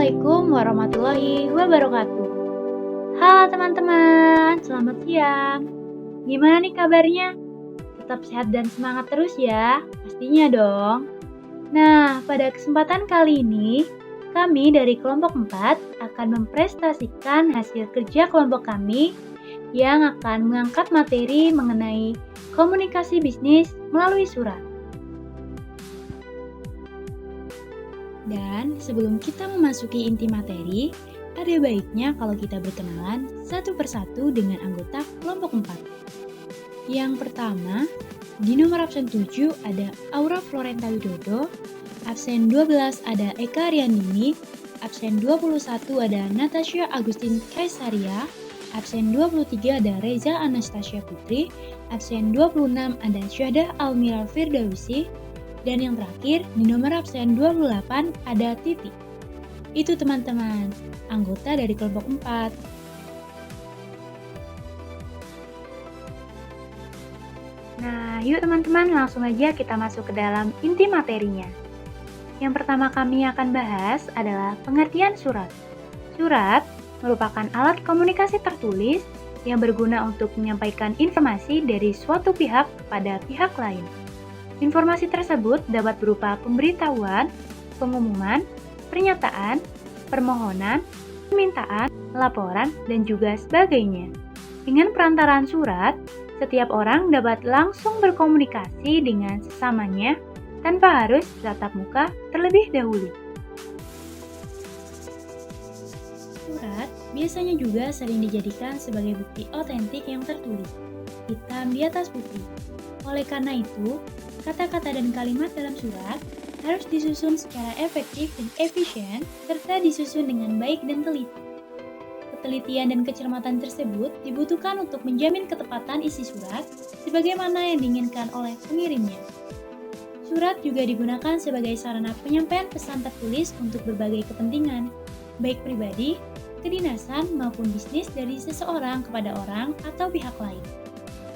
Assalamualaikum warahmatullahi wabarakatuh. Halo teman-teman, selamat siang. Gimana nih kabarnya? Tetap sehat dan semangat terus ya, pastinya dong. Nah, pada kesempatan kali ini, kami dari kelompok 4 akan mempresentasikan hasil kerja kelompok kami yang akan mengangkat materi mengenai komunikasi bisnis melalui surat. Dan sebelum kita memasuki inti materi, ada baiknya kalau kita berkenalan satu persatu dengan anggota kelompok 4. Yang pertama, di nomor absen 7 ada Aura Florenta Widodo, absen 12 ada Eka Riandini, absen 21 ada Natasha Agustin Kaisaria, absen 23 ada Reza Anastasia Putri, absen 26 ada Syahdah Almira Firdausi, dan yang terakhir, di nomor absen 28 ada Titi. Itu teman-teman, anggota dari kelompok 4. Nah, yuk teman-teman langsung aja kita masuk ke dalam inti materinya. Yang pertama kami akan bahas adalah pengertian surat. Surat merupakan alat komunikasi tertulis yang berguna untuk menyampaikan informasi dari suatu pihak kepada pihak lain. Informasi tersebut dapat berupa pemberitahuan, pengumuman, pernyataan, permohonan, permintaan, laporan, dan juga sebagainya. Dengan perantaraan surat, setiap orang dapat langsung berkomunikasi dengan sesamanya tanpa harus tatap muka terlebih dahulu. Surat biasanya juga sering dijadikan sebagai bukti otentik yang tertulis, hitam di atas putih. Oleh karena itu, kata-kata dan kalimat dalam surat harus disusun secara efektif dan efisien, serta disusun dengan baik dan teliti. Ketelitian dan kecermatan tersebut dibutuhkan untuk menjamin ketepatan isi surat sebagaimana yang diinginkan oleh pengirimnya. Surat juga digunakan sebagai sarana penyampaian pesan tertulis untuk berbagai kepentingan, baik pribadi, kedinasan, maupun bisnis dari seseorang kepada orang atau pihak lain.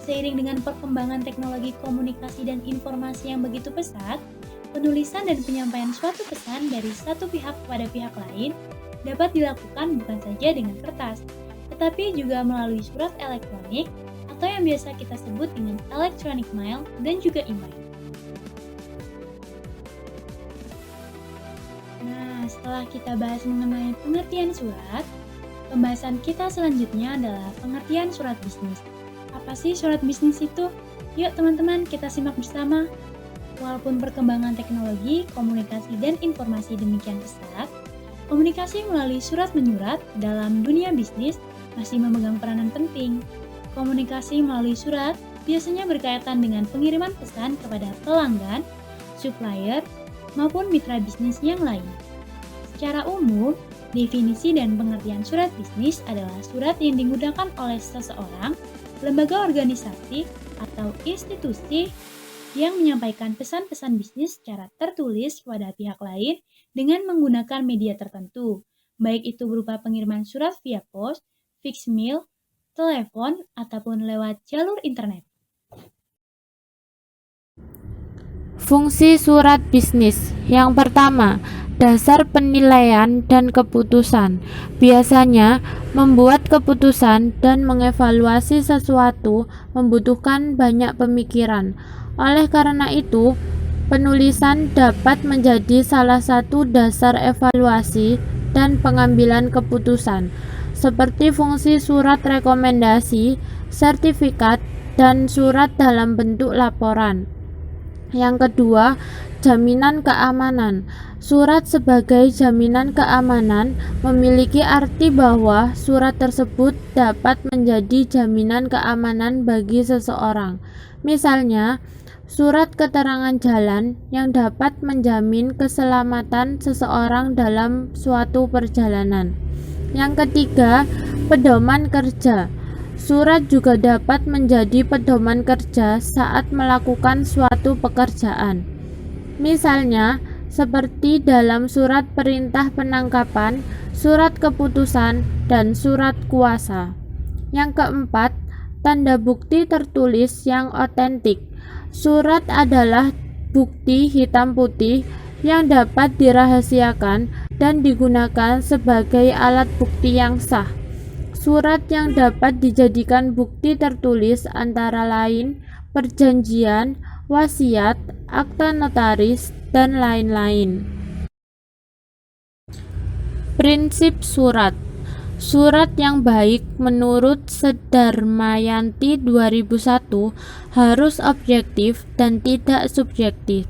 Seiring dengan perkembangan teknologi komunikasi dan informasi yang begitu pesat, penulisan dan penyampaian suatu pesan dari satu pihak kepada pihak lain dapat dilakukan bukan saja dengan kertas, tetapi juga melalui surat elektronik atau yang biasa kita sebut dengan electronic mail dan juga email. Nah, setelah kita bahas mengenai pengertian surat, pembahasan kita selanjutnya adalah pengertian surat bisnis. Apa sih surat bisnis itu? Yuk teman-teman kita simak bersama. Walaupun perkembangan teknologi, komunikasi, dan informasi demikian pesat, komunikasi melalui surat menyurat dalam dunia bisnis masih memegang peranan penting. Komunikasi melalui surat biasanya berkaitan dengan pengiriman pesan kepada pelanggan, supplier, maupun mitra bisnis yang lain. Secara umum, definisi dan pengertian surat bisnis adalah surat yang digunakan oleh seseorang, lembaga organisasi, atau institusi yang menyampaikan pesan-pesan bisnis secara tertulis kepada pihak lain dengan menggunakan media tertentu, baik itu berupa pengiriman surat via pos, fixed mail, telepon, ataupun lewat jalur internet. Fungsi surat bisnis. Yang pertama, dasar penilaian dan keputusan. Biasanya, membuat keputusan dan mengevaluasi sesuatu membutuhkan banyak pemikiran. Oleh karena itu, penulisan dapat menjadi salah satu dasar evaluasi dan pengambilan keputusan, seperti fungsi surat rekomendasi, sertifikat, dan surat dalam bentuk laporan. Yang kedua, jaminan keamanan. Surat sebagai jaminan keamanan memiliki arti bahwa surat tersebut dapat menjadi jaminan keamanan bagi seseorang. Misalnya, surat keterangan jalan yang dapat menjamin keselamatan seseorang dalam suatu perjalanan. Yang ketiga, pedoman kerja. Surat juga dapat menjadi pedoman kerja saat melakukan suatu pekerjaan. Misalnya, seperti dalam surat perintah penangkapan, surat keputusan, dan surat kuasa. Yang keempat, tanda bukti tertulis yang otentik. Surat adalah bukti hitam putih yang dapat dirahasiakan dan digunakan sebagai alat bukti yang sah. Surat yang dapat dijadikan bukti tertulis antara lain perjanjian, wasiat, akta notaris, dan lain-lain. Prinsip surat. Surat yang baik menurut Sedarmayanti 2001 harus objektif dan tidak subjektif.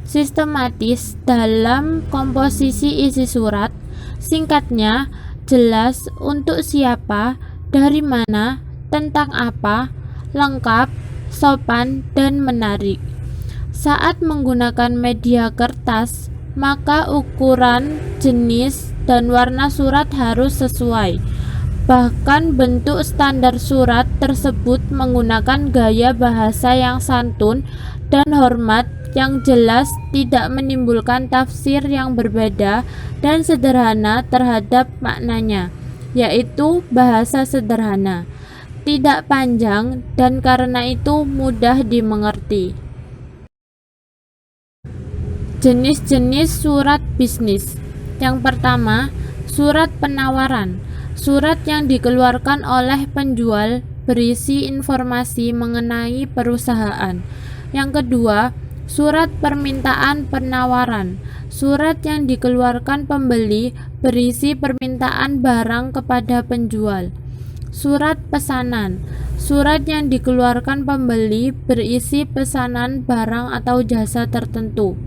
Sistematis dalam komposisi isi surat, singkatnya, jelas untuk siapa, dari mana, tentang apa, lengkap, sopan, dan menarik. Saat menggunakan media kertas, maka ukuran, jenis, dan warna surat harus sesuai. Bahkan bentuk standar surat tersebut menggunakan gaya bahasa yang santun dan hormat yang jelas, tidak menimbulkan tafsir yang berbeda dan sederhana terhadap maknanya, yaitu bahasa sederhana, tidak panjang, dan karena itu mudah dimengerti. Jenis-jenis surat bisnis. Yang pertama, surat penawaran. Surat yang dikeluarkan oleh penjual berisi informasi mengenai perusahaan. Yang kedua, surat permintaan penawaran. Surat yang dikeluarkan pembeli berisi permintaan barang kepada penjual. Surat pesanan. Surat yang dikeluarkan pembeli berisi pesanan barang atau jasa tertentu.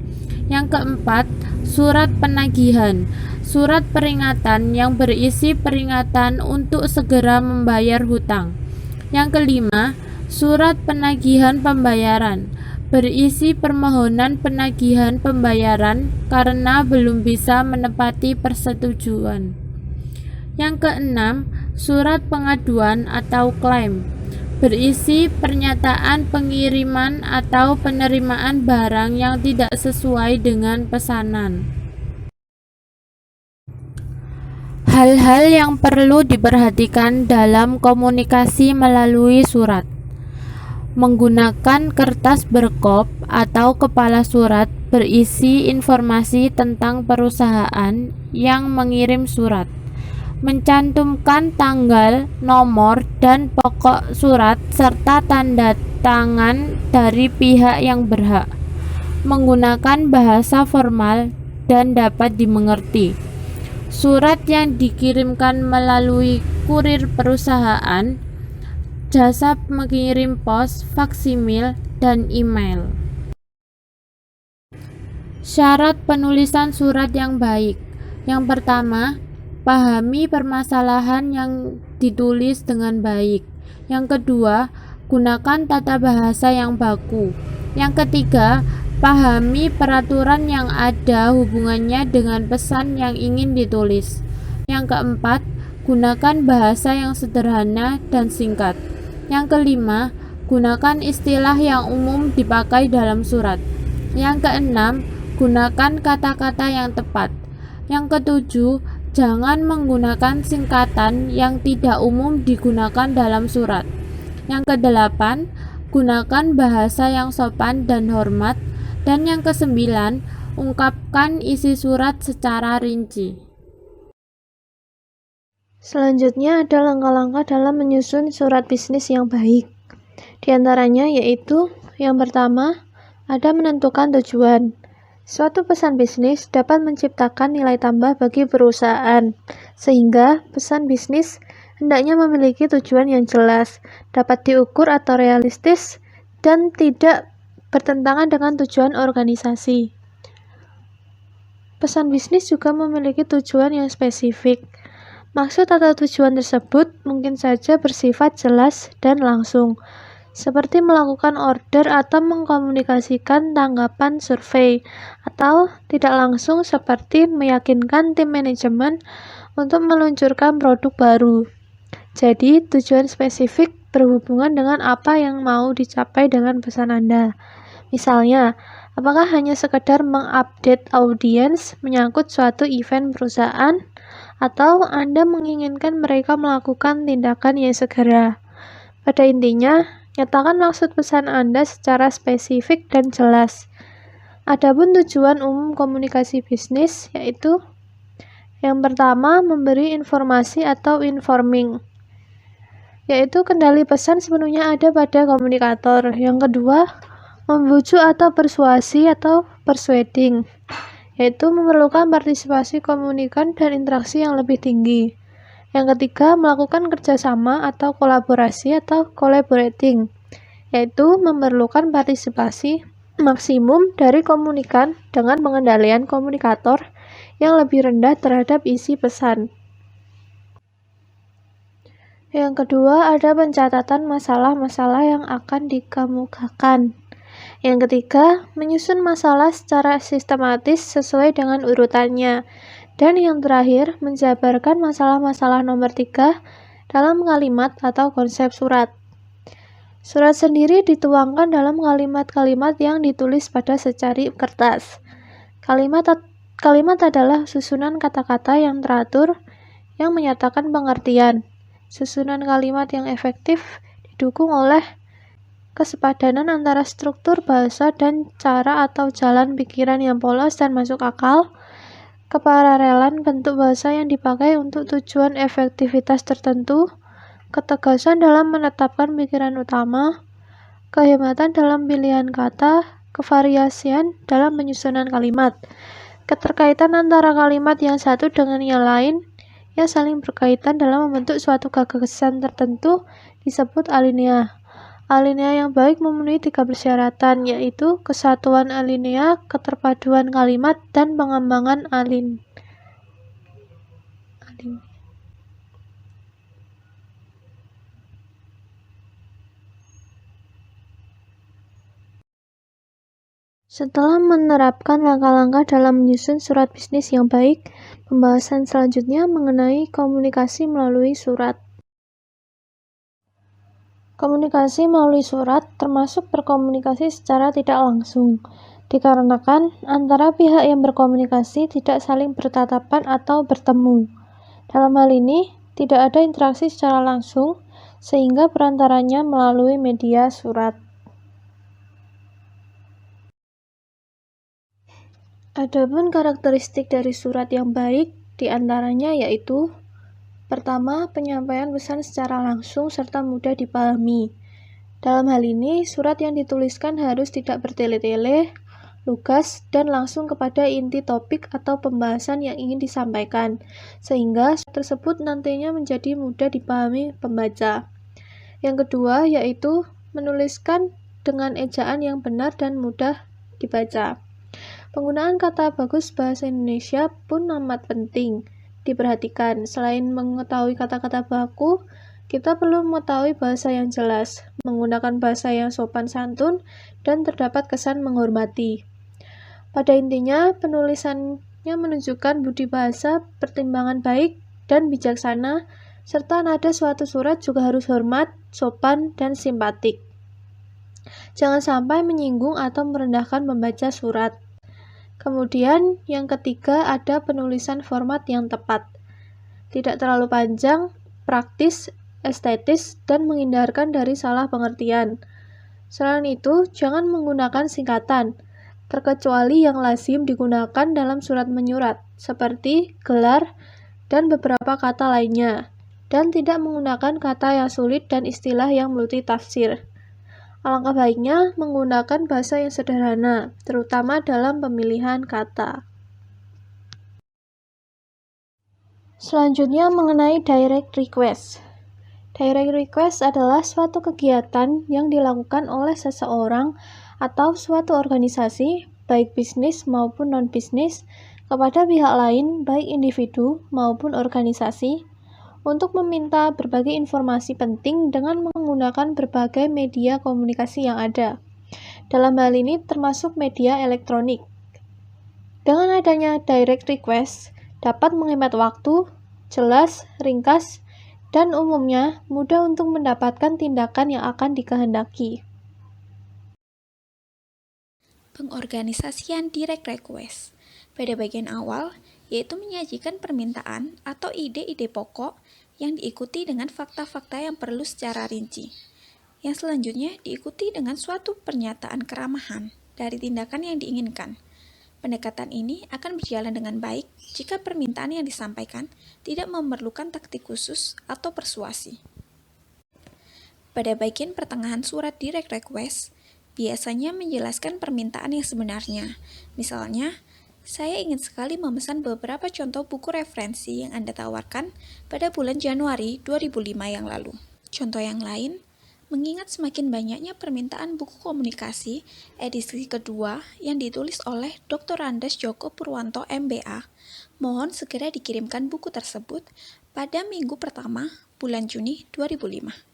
Yang keempat, surat penagihan. Surat peringatan yang berisi peringatan untuk segera membayar hutang. Yang kelima, surat penagihan pembayaran. Berisi permohonan penagihan pembayaran karena belum bisa menepati persetujuan. Yang keenam, surat pengaduan atau klaim. Berisi pernyataan pengiriman atau penerimaan barang yang tidak sesuai dengan pesanan. Hal-hal yang perlu diperhatikan dalam komunikasi melalui surat. Menggunakan kertas berkop atau kepala surat berisi informasi tentang perusahaan yang mengirim surat. Mencantumkan tanggal, nomor, dan pokok surat serta tanda tangan dari pihak yang berhak. Menggunakan bahasa formal dan dapat dimengerti. Surat yang dikirimkan melalui kurir perusahaan, jasa mengirim pos, faksimil, dan email. Syarat penulisan surat yang baik. Yang pertama, pahami permasalahan yang ditulis dengan baik. Yang kedua, gunakan tata bahasa yang baku. Yang ketiga, pahami peraturan yang ada hubungannya dengan pesan yang ingin ditulis. Yang keempat, gunakan bahasa yang sederhana dan singkat. Yang kelima, gunakan istilah yang umum dipakai dalam surat. Yang keenam, gunakan kata-kata yang tepat. Yang ketujuh, jangan menggunakan singkatan yang tidak umum digunakan dalam surat. Yang kedelapan, gunakan bahasa yang sopan dan hormat. Dan yang kesembilan, ungkapkan isi surat secara rinci. Selanjutnya ada langkah-langkah dalam menyusun surat bisnis yang baik. Di antaranya yaitu, yang pertama, ada menentukan tujuan. Suatu pesan bisnis dapat menciptakan nilai tambah bagi perusahaan, sehingga pesan bisnis hendaknya memiliki tujuan yang jelas, dapat diukur atau realistis, dan tidak bertentangan dengan tujuan organisasi. Pesan bisnis juga memiliki tujuan yang spesifik. Maksud atau tujuan tersebut mungkin saja bersifat jelas dan langsung, seperti melakukan order atau mengkomunikasikan tanggapan survei, atau tidak langsung seperti meyakinkan tim manajemen untuk meluncurkan produk baru. Jadi, tujuan spesifik berhubungan dengan apa yang mau dicapai dengan pesan Anda. Misalnya, apakah hanya sekedar mengupdate audiens menyangkut suatu event perusahaan, atau Anda menginginkan mereka melakukan tindakan yang segera. Pada intinya, nyatakan maksud pesan Anda secara spesifik dan jelas. Adapun tujuan umum komunikasi bisnis yaitu Yang pertama, memberi informasi atau informing, yaitu kendali pesan sepenuhnya ada pada komunikator. Yang kedua, membujuk atau persuasi atau persuading, yaitu memerlukan partisipasi komunikan dan interaksi yang lebih tinggi. Yang ketiga, melakukan kerjasama atau kolaborasi atau collaborating, yaitu memerlukan partisipasi maksimum dari komunikan dengan pengendalian komunikator yang lebih rendah terhadap isi pesan. Yang kedua, ada pencatatan masalah-masalah yang akan dikemukakan. Yang ketiga, menyusun masalah secara sistematis sesuai dengan urutannya. Dan yang terakhir, menjabarkan masalah-masalah nomor 3 dalam kalimat atau konsep surat. Surat sendiri dituangkan dalam kalimat-kalimat yang ditulis pada secari kertas. Kalimat adalah susunan kata-kata yang teratur yang menyatakan pengertian. Susunan kalimat yang efektif didukung oleh kesepadanan antara struktur bahasa dan cara atau jalan pikiran yang polos dan masuk akal, kepararelan bentuk bahasa yang dipakai untuk tujuan efektivitas tertentu, ketegasan dalam menetapkan pikiran utama, kehematan dalam pilihan kata, kevariasian dalam penyusunan kalimat, keterkaitan antara kalimat yang satu dengan yang lain yang saling berkaitan dalam membentuk suatu gagasan tertentu disebut alinea. Alinea yang baik memenuhi 3 persyaratan, yaitu kesatuan alinea, keterpaduan kalimat, dan pengembangan alinea. Setelah menerapkan langkah-langkah dalam menyusun surat bisnis yang baik, pembahasan selanjutnya mengenai komunikasi melalui surat. Komunikasi melalui surat termasuk berkomunikasi secara tidak langsung, dikarenakan antara pihak yang berkomunikasi tidak saling bertatapan atau bertemu. Dalam hal ini, tidak ada interaksi secara langsung, sehingga perantaranya melalui media surat. Adapun karakteristik dari surat yang baik diantaranya yaitu: pertama, penyampaian pesan secara langsung serta mudah dipahami. Dalam hal ini, surat yang dituliskan harus tidak bertele-tele, lugas, dan langsung kepada inti topik atau pembahasan yang ingin disampaikan, sehingga surat tersebut nantinya menjadi mudah dipahami pembaca. Yang kedua, yaitu menuliskan dengan ejaan yang benar dan mudah dibaca. Penggunaan kata bagus bahasa Indonesia pun amat penting diperhatikan. Selain mengetahui kata-kata baku, kita perlu mengetahui bahasa yang jelas, menggunakan bahasa yang sopan santun, dan terdapat kesan menghormati. Pada intinya, penulisannya menunjukkan budi bahasa, pertimbangan baik, dan bijaksana, serta nada suatu surat juga harus hormat, sopan, dan simpatik. Jangan sampai menyinggung atau merendahkan pembaca surat. Kemudian, yang ketiga ada penulisan format yang tepat. Tidak terlalu panjang, praktis, estetis, dan menghindarkan dari salah pengertian. Selain itu, jangan menggunakan singkatan, terkecuali yang lazim digunakan dalam surat menyurat, seperti gelar dan beberapa kata lainnya, dan tidak menggunakan kata yang sulit dan istilah yang multitafsir. Alangkah baiknya menggunakan bahasa yang sederhana, terutama dalam pemilihan kata. Selanjutnya mengenai direct request. Direct request adalah suatu kegiatan yang dilakukan oleh seseorang atau suatu organisasi, baik bisnis maupun non-bisnis, kepada pihak lain, baik individu maupun organisasi, untuk meminta berbagai informasi penting dengan menggunakan berbagai media komunikasi yang ada. Dalam hal ini termasuk media elektronik. Dengan adanya direct request, dapat menghemat waktu, jelas, ringkas, dan umumnya mudah untuk mendapatkan tindakan yang akan dikehendaki. Pengorganisasian direct request. Pada bagian awal, yaitu menyajikan permintaan atau ide-ide pokok yang diikuti dengan fakta-fakta yang perlu secara rinci. Yang selanjutnya diikuti dengan suatu pernyataan keramahan dari tindakan yang diinginkan. Pendekatan ini akan berjalan dengan baik jika permintaan yang disampaikan tidak memerlukan taktik khusus atau persuasi. Pada bagian pertengahan surat direct request, biasanya menjelaskan permintaan yang sebenarnya. Misalnya, saya ingin sekali memesan beberapa contoh buku referensi yang Anda tawarkan pada bulan Januari 2005 yang lalu. Contoh yang lain, mengingat semakin banyaknya permintaan buku komunikasi edisi kedua yang ditulis oleh Dr. Andes Joko Purwanto MBA, mohon segera dikirimkan buku tersebut pada minggu pertama bulan Juni 2005.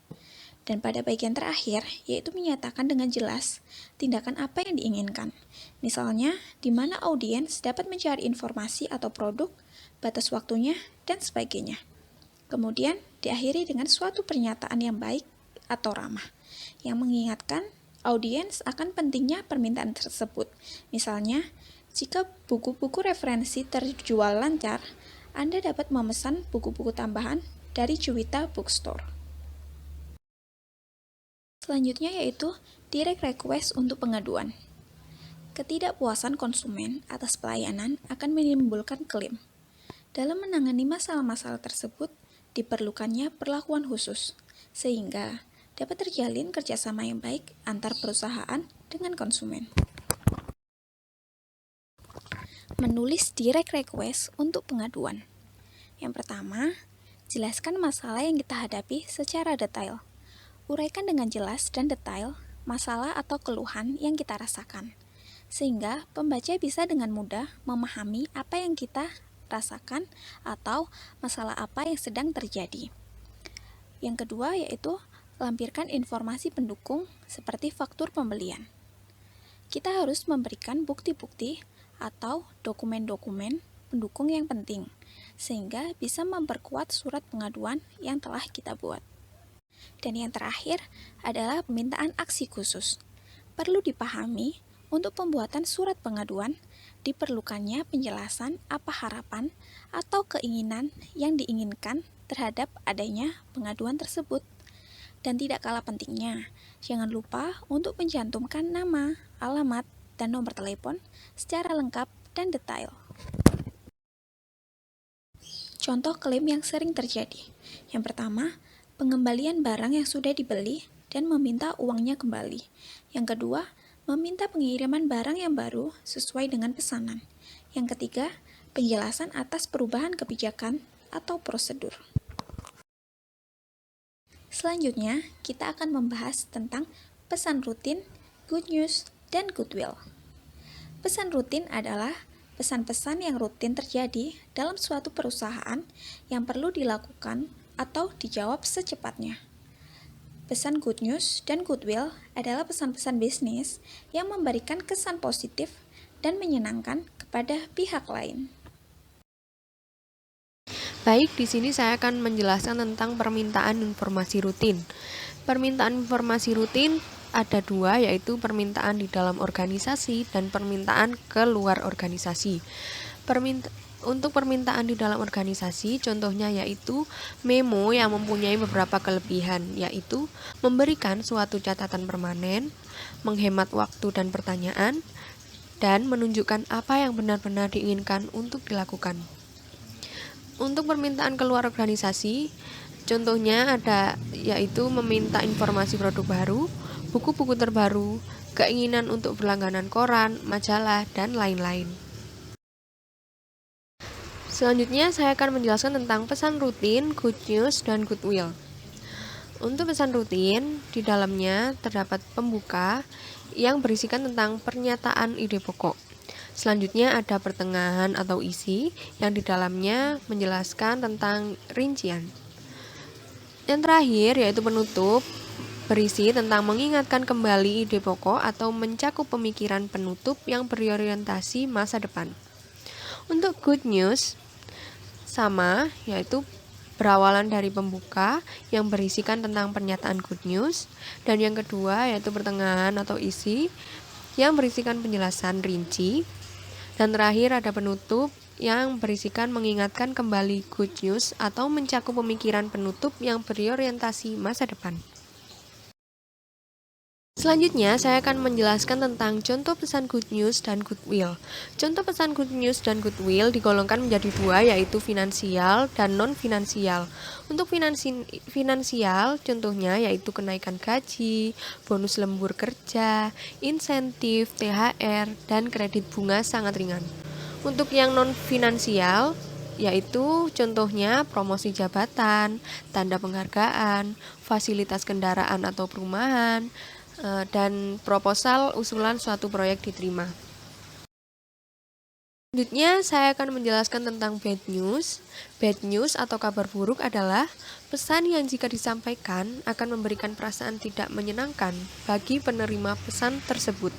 Dan pada bagian terakhir, yaitu menyatakan dengan jelas tindakan apa yang diinginkan. Misalnya, di mana audiens dapat mencari informasi atau produk, batas waktunya, dan sebagainya. Kemudian, diakhiri dengan suatu pernyataan yang baik atau ramah, yang mengingatkan audiens akan pentingnya permintaan tersebut. Misalnya, jika buku-buku referensi terjual lancar, Anda dapat memesan buku-buku tambahan dari Cuwita Bookstore. Selanjutnya yaitu direct request untuk pengaduan. Ketidakpuasan konsumen atas pelayanan akan menimbulkan klaim. Dalam menangani masalah-masalah tersebut, diperlukannya perlakuan khusus, sehingga dapat terjalin kerjasama yang baik antar perusahaan dengan konsumen. Menulis direct request untuk pengaduan. Yang pertama, jelaskan masalah yang kita hadapi secara detail. Uraikan dengan jelas dan detail masalah atau keluhan yang kita rasakan, sehingga pembaca bisa dengan mudah memahami apa yang kita rasakan atau masalah apa yang sedang terjadi. Yang kedua yaitu lampirkan informasi pendukung seperti faktur pembelian. Kita harus memberikan bukti-bukti atau dokumen-dokumen pendukung yang penting, sehingga bisa memperkuat surat pengaduan yang telah kita buat. Dan yang terakhir adalah permintaan aksi khusus. Perlu dipahami, untuk pembuatan surat pengaduan, diperlukannya penjelasan apa harapan atau keinginan yang diinginkan terhadap adanya pengaduan tersebut. Dan tidak kalah pentingnya, jangan lupa untuk mencantumkan nama, alamat, dan nomor telepon secara lengkap dan detail. Contoh klaim yang sering terjadi. Yang pertama, pengembalian barang yang sudah dibeli dan meminta uangnya kembali. Yang kedua, meminta pengiriman barang yang baru sesuai dengan pesanan. Yang ketiga, penjelasan atas perubahan kebijakan atau prosedur. Selanjutnya, kita akan membahas tentang pesan rutin, good news, dan goodwill. Pesan rutin adalah pesan-pesan yang rutin terjadi dalam suatu perusahaan yang perlu dilakukan atau dijawab secepatnya. Pesan good news dan goodwill adalah pesan-pesan bisnis yang memberikan kesan positif dan menyenangkan kepada pihak lain. Baik, di sini saya akan menjelaskan tentang permintaan informasi rutin. Permintaan informasi rutin ada dua, yaitu permintaan di dalam organisasi dan permintaan ke luar organisasi. Untuk permintaan di dalam organisasi, contohnya yaitu memo yang mempunyai beberapa kelebihan, yaitu memberikan suatu catatan permanen, menghemat waktu dan pertanyaan, dan menunjukkan apa yang benar-benar diinginkan untuk dilakukan. Untuk permintaan keluar organisasi, contohnya ada yaitu meminta informasi produk baru, buku-buku terbaru, keinginan untuk berlangganan koran, majalah, dan lain-lain. Selanjutnya saya akan menjelaskan tentang pesan rutin, good news, dan goodwill. Untuk pesan rutin, di dalamnya terdapat pembuka yang berisikan tentang pernyataan ide pokok. Selanjutnya ada pertengahan atau isi yang di dalamnya menjelaskan tentang rincian. Yang terakhir yaitu penutup, berisi tentang mengingatkan kembali ide pokok atau mencakup pemikiran penutup yang berorientasi masa depan. Untuk good news, sama, yaitu berawalan dari pembuka yang berisikan tentang pernyataan good news, dan yang kedua yaitu pertengahan atau isi yang berisikan penjelasan rinci, dan terakhir ada penutup yang berisikan mengingatkan kembali good news atau mencakup pemikiran penutup yang berorientasi masa depan. Selanjutnya, saya akan menjelaskan tentang contoh pesan good news dan goodwill. Contoh pesan good news dan goodwill digolongkan menjadi dua, yaitu finansial dan non-finansial. Untuk finansial, contohnya yaitu kenaikan gaji, bonus lembur kerja, insentif, THR, dan kredit bunga sangat ringan. Untuk yang non-finansial, yaitu contohnya promosi jabatan, tanda penghargaan, fasilitas kendaraan atau perumahan, dan proposal usulan suatu proyek diterima. Selanjutnya, saya akan menjelaskan tentang bad news. Bad news atau kabar buruk adalah pesan yang jika disampaikan akan memberikan perasaan tidak menyenangkan bagi penerima pesan tersebut.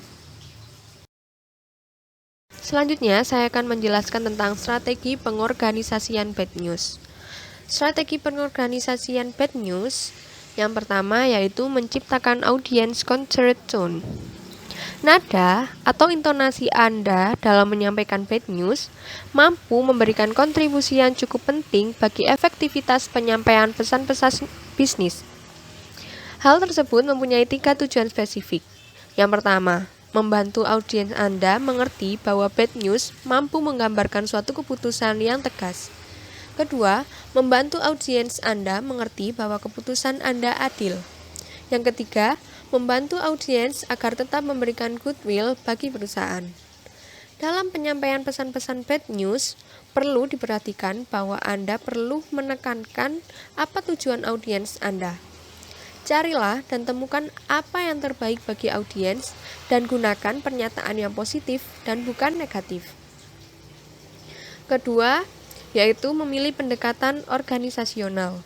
Selanjutnya, saya akan menjelaskan tentang strategi pengorganisasian bad news. Strategi pengorganisasian bad news yang pertama yaitu menciptakan audience concert tone. Nada atau intonasi Anda dalam menyampaikan bad news mampu memberikan kontribusi yang cukup penting bagi efektivitas penyampaian pesan-pesan bisnis. Hal tersebut mempunyai 3 tujuan spesifik. Yang pertama, membantu audiens Anda mengerti bahwa bad news mampu menggambarkan suatu keputusan yang tegas. Kedua, membantu audiens Anda mengerti bahwa keputusan Anda adil. Yang ketiga, membantu audiens agar tetap memberikan goodwill bagi perusahaan. Dalam penyampaian pesan-pesan bad news, perlu diperhatikan bahwa Anda perlu menekankan apa tujuan audiens Anda. Carilah dan temukan apa yang terbaik bagi audiens dan gunakan pernyataan yang positif dan bukan negatif. Kedua, yaitu memilih pendekatan organisasional.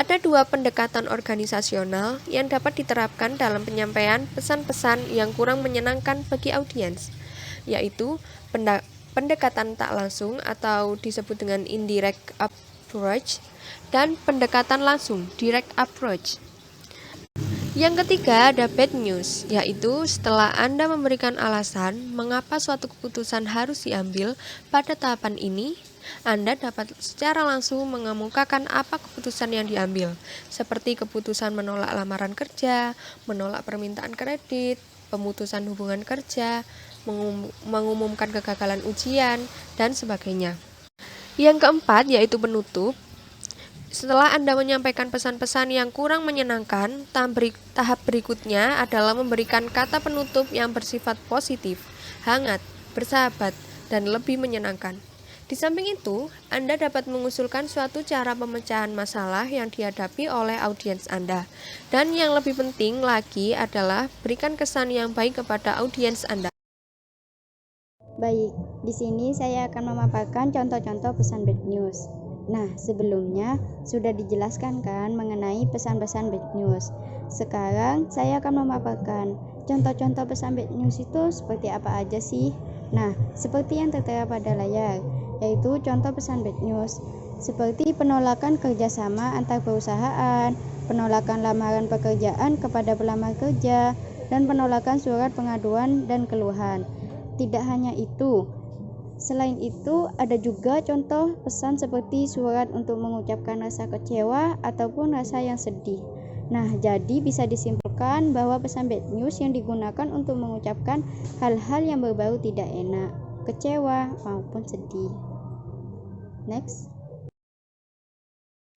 Ada 2 pendekatan organisasional yang dapat diterapkan dalam penyampaian pesan-pesan yang kurang menyenangkan bagi audiens, yaitu pendekatan tak langsung atau disebut dengan indirect approach dan pendekatan langsung, direct approach. Yang ketiga ada bad news, yaitu setelah Anda memberikan alasan mengapa suatu keputusan harus diambil pada tahapan ini, Anda dapat secara langsung mengemukakan apa keputusan yang diambil, seperti keputusan menolak lamaran kerja, menolak permintaan kredit, pemutusan hubungan kerja, mengumumkan kegagalan ujian, dan sebagainya. Yang keempat yaitu penutup. Setelah Anda menyampaikan pesan-pesan yang kurang menyenangkan, tahap berikutnya adalah memberikan kata penutup yang bersifat positif, hangat, bersahabat, dan lebih menyenangkan. Di samping itu, Anda dapat mengusulkan suatu cara pemecahan masalah yang dihadapi oleh audiens Anda. Dan yang lebih penting lagi adalah berikan kesan yang baik kepada audiens Anda. Baik, di sini saya akan memaparkan contoh-contoh pesan bad news. Nah, sebelumnya sudah dijelaskan kan mengenai pesan-pesan bad news. Sekarang saya akan memaparkan contoh-contoh pesan bad news itu seperti apa aja sih? Nah, seperti yang tertera pada layar, yaitu contoh pesan bad news seperti penolakan kerjasama antar perusahaan, penolakan lamaran pekerjaan kepada pelamar kerja, dan penolakan surat pengaduan dan keluhan. Tidak hanya itu, selain itu ada juga contoh pesan seperti surat untuk mengucapkan rasa kecewa ataupun rasa yang sedih. Nah, jadi bisa disimpulkan bahwa pesan bad news yang digunakan untuk mengucapkan hal-hal yang berbau tidak enak, kecewa maupun sedih. Next.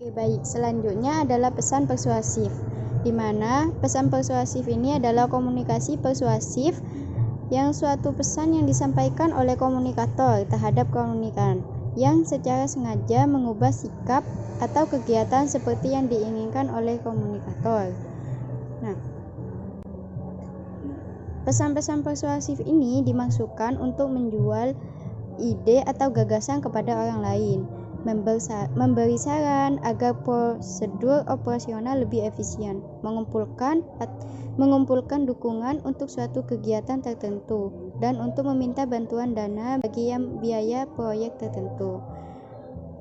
Oke, baik, selanjutnya adalah pesan persuasif, di mana pesan persuasif ini adalah komunikasi persuasif yang suatu pesan yang disampaikan oleh komunikator terhadap komunikan yang secara sengaja mengubah sikap atau kegiatan seperti yang diinginkan oleh komunikator. Nah, pesan-pesan persuasif ini dimaksudkan untuk menjual ide atau gagasan kepada orang lain, memberi saran agar prosedur operasional lebih efisien, mengumpulkan dukungan untuk suatu kegiatan tertentu, dan untuk meminta bantuan dana bagi biaya proyek tertentu.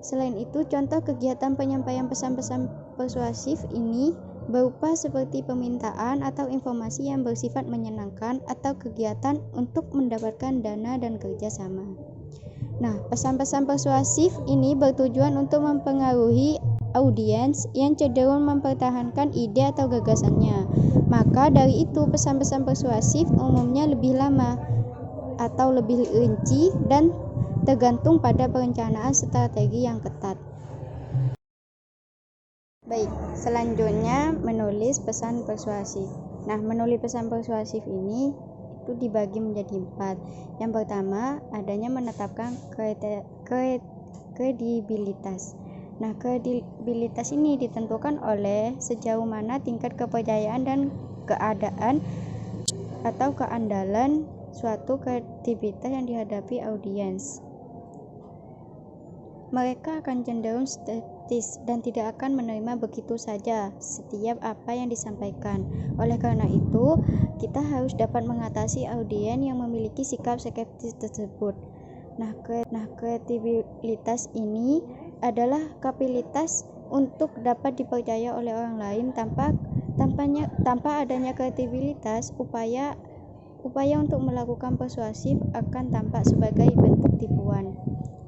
Selain itu, contoh kegiatan penyampaian pesan-pesan persuasif ini berupa seperti permintaan atau informasi yang bersifat menyenangkan atau kegiatan untuk mendapatkan dana dan kerjasama. Nah, pesan-pesan persuasif ini bertujuan untuk mempengaruhi audiens yang cenderung mempertahankan ide atau gagasannya, Maka dari itu pesan-pesan persuasif umumnya lebih lama atau lebih rinci dan tergantung pada perencanaan strategi yang ketat. Baik, selanjutnya menulis pesan persuasif. Nah, menulis pesan persuasif ini itu dibagi menjadi 4. Yang pertama, adanya menetapkan kredibilitas. Nah, kredibilitas ini ditentukan oleh sejauh mana tingkat kepercayaan dan keadaan atau keandalan suatu kredibilitas yang dihadapi audiens. Mereka akan cenderung skeptis dan tidak akan menerima begitu saja setiap apa yang disampaikan. Oleh karena itu, kita harus dapat mengatasi audiens yang memiliki sikap skeptis tersebut. Nah, kredibilitas ini adalah kapabilitas untuk dapat dipercaya oleh orang lain tanpa adanya kredibilitas, upaya untuk melakukan persuasif akan tampak sebagai bentuk tipuan.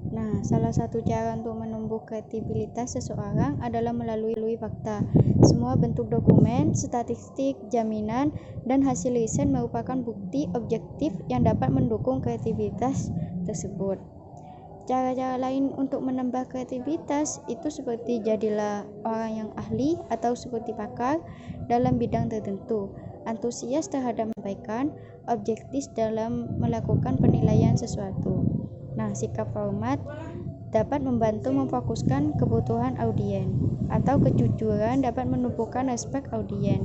Nah, salah satu cara untuk menumbuh kredibilitas seseorang adalah melalui fakta. Semua bentuk dokumen, statistik, jaminan, dan hasil riset merupakan bukti objektif yang dapat mendukung kredibilitas tersebut. Cara-cara lain untuk menambah kredibilitas itu seperti jadilah orang yang ahli atau seperti pakar dalam bidang tertentu, antusias terhadap menyampaikan, objektif dalam melakukan penilaian sesuatu. Nah, sikap format dapat membantu memfokuskan kebutuhan audiens, atau kejujuran dapat menumbuhkan respek audiens.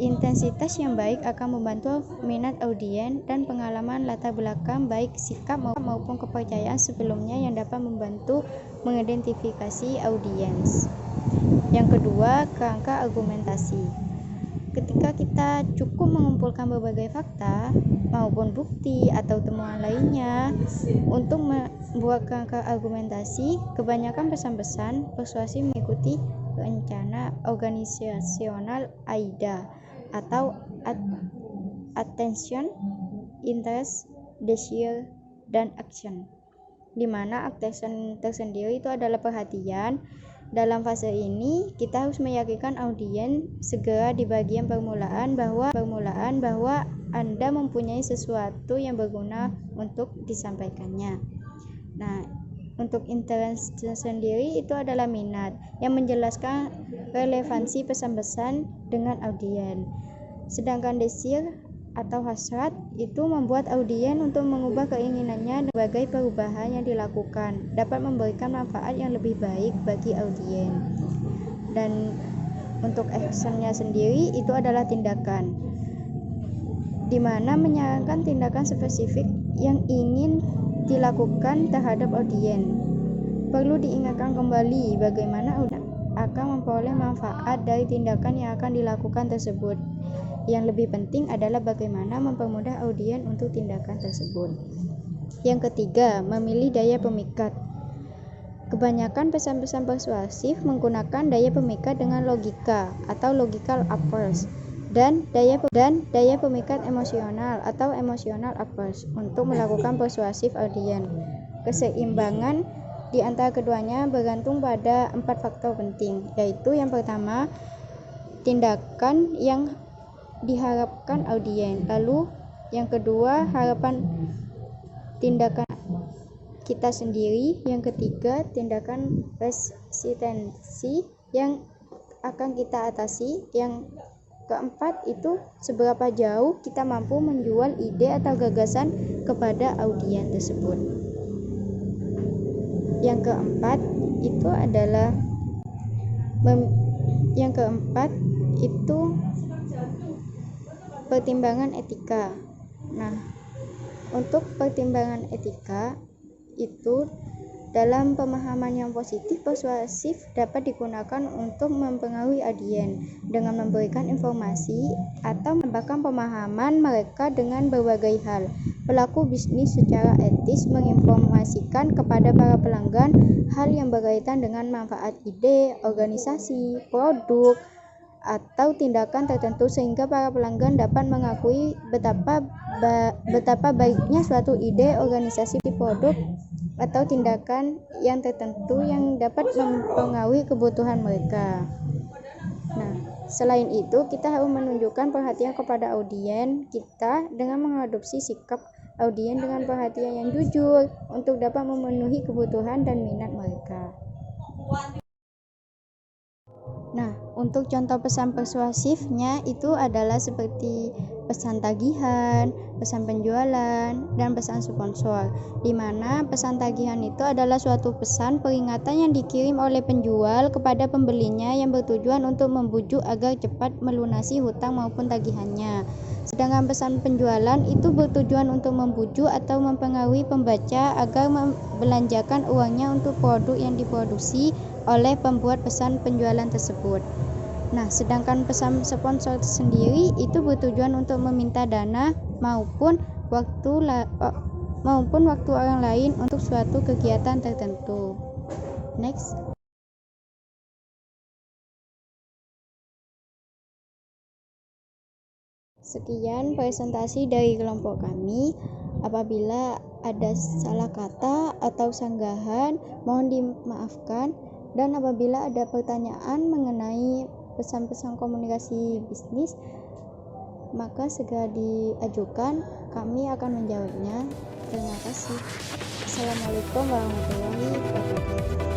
Intensitas yang baik akan membantu minat audiens dan pengalaman latar belakang baik sikap maupun kepercayaan sebelumnya yang dapat membantu mengidentifikasi audiens. Yang kedua, kerangka argumentasi. Ketika kita cukup mengumpulkan berbagai fakta maupun bukti atau temuan lainnya untuk membuat kerangka argumentasi, kebanyakan pesan-pesan persuasif mengikuti rencana organisasional AIDA atau Attention, Interest, Desire, dan Action, di mana attention tersendiri itu adalah perhatian. Dalam fase ini, kita harus meyakinkan audiens segera di bagian permulaan bahwa Anda mempunyai sesuatu yang berguna untuk disampaikannya. Nah, untuk interest sendiri itu adalah minat yang menjelaskan relevansi pesan-pesan dengan audiens. Sedangkan desire atau hasrat itu membuat audiens untuk mengubah keinginannya. Berbagai perubahan yang dilakukan dapat memberikan manfaat yang lebih baik bagi audiens. Dan untuk actionnya sendiri itu adalah tindakan, di mana menyarankan tindakan spesifik yang ingin dilakukan terhadap audiens. Perlu diingatkan kembali bagaimana audiens akan memperoleh manfaat dari tindakan yang akan dilakukan tersebut. Yang lebih penting adalah bagaimana mempermudah audiens untuk tindakan tersebut. Yang ketiga, memilih daya pemikat. Kebanyakan pesan-pesan persuasif menggunakan daya pemikat dengan logika atau logical approach dan daya pemikat emosional atau emotional approach untuk melakukan persuasif audiens. Keseimbangan di antara keduanya bergantung pada 4 faktor penting, yaitu yang pertama, tindakan yang diharapkan audiens, lalu yang kedua, harapan tindakan kita sendiri, yang ketiga, tindakan resistensi yang akan kita atasi, yang keempat itu seberapa jauh kita mampu menjual ide atau gagasan kepada audiens tersebut. Yang keempat itu adalah pertimbangan etika. Nah, untuk pertimbangan etika itu dalam pemahaman yang positif, persuasif dapat digunakan untuk mempengaruhi audiens dengan memberikan informasi atau menambahkan pemahaman mereka dengan berbagai hal. Pelaku bisnis secara etis menginformasikan kepada para pelanggan hal yang berkaitan dengan manfaat ide, organisasi, produk, atau tindakan tertentu sehingga para pelanggan dapat mengakui betapa baiknya suatu ide, organisasi, produk, atau tindakan yang tertentu yang dapat mempengaruhi kebutuhan mereka. Nah, Selain itu, kita harus menunjukkan perhatian kepada audiens kita dengan mengadopsi sikap audiens dengan perhatian yang jujur untuk dapat memenuhi kebutuhan dan minat mereka. Nah, untuk contoh pesan persuasifnya itu adalah seperti pesan tagihan, pesan penjualan, dan pesan sponsor. Di mana pesan tagihan itu adalah suatu pesan peringatan yang dikirim oleh penjual kepada pembelinya yang bertujuan untuk membujuk agar cepat melunasi hutang maupun tagihannya. Sedangkan pesan penjualan itu bertujuan untuk membujuk atau mempengaruhi pembaca agar membelanjakan uangnya untuk produk yang diproduksi oleh pembuat pesan penjualan tersebut. Nah, sedangkan pesan sponsor sendiri itu bertujuan untuk meminta dana maupun waktu orang lain untuk suatu kegiatan tertentu. Next. Sekian presentasi dari kelompok kami. Apabila ada salah kata atau sanggahan, mohon dimaafkan. Dan apabila ada pertanyaan mengenai pesan-pesan komunikasi bisnis, maka segera diajukan, kami akan menjawabnya. Terima kasih. Assalamualaikum warahmatullahi wabarakatuh.